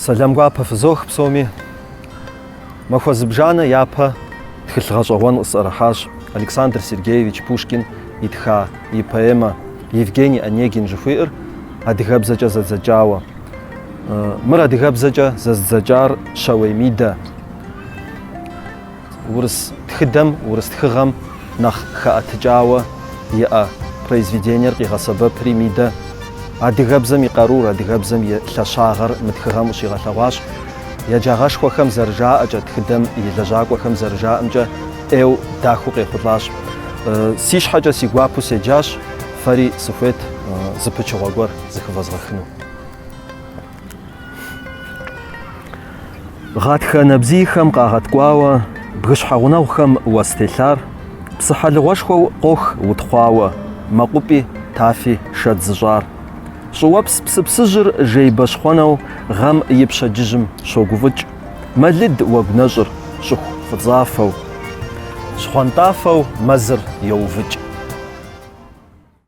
Салам гуапэ фызох псоми. Махуэзыбжанэ япэ тхылъгъэщӏэгъуэн къысӏэрыхьащ Александр Сергеевич Пушкин итха и поэма Евгений Онегин жыхуиӏэр адыгэбзэкӏэ зэдзэкӏауэ. Мыр адыгэбзэкӏэ зэздзэкӏар Щэуей Мидэ. Урыс тхыдэм, урыс тхыгъэм нэхъ хэӏэтыкӏауэ иӏэ произведениер къигъэсэбэпри Мидэ. Адыгэбзэм и къарур, адыгэбзэм и лъэщагъэр мы тхыгъэм къыщигъэлъэгъуащ. Еджагъэшхуэхэм зэрыжаӏэкӏэ, тхыдэм и лэжьакӏуэхэм зэрыжаӏэмкӏэ ӏейуэ дахэу къехъулӏащ. Си щхьэкӏэ си гуапэу седжащ, фэри сыхуейт зыпычыгъуэ гуэр зыхывэзгъэхыну. Гъатхэ нэбзийхэм къагъэткӏуауэ, бгыщхьэгъунэгъухэм уэс телъар, псы хьэлыгъуэшхуэу къох утхъуауэ, мэкъупӏи тафи шэд зыщӏар. ЩӀыуэпс псыпсыжьыр жей бэщхъуэнэу гъэм и пщэдджыжьым щогуфӏыкӏ. Мэлыд уэгу нэщӏыр щӏыху фӏыцӏафэу, щхъуантӏафэу мэзыр йоувыкӏ.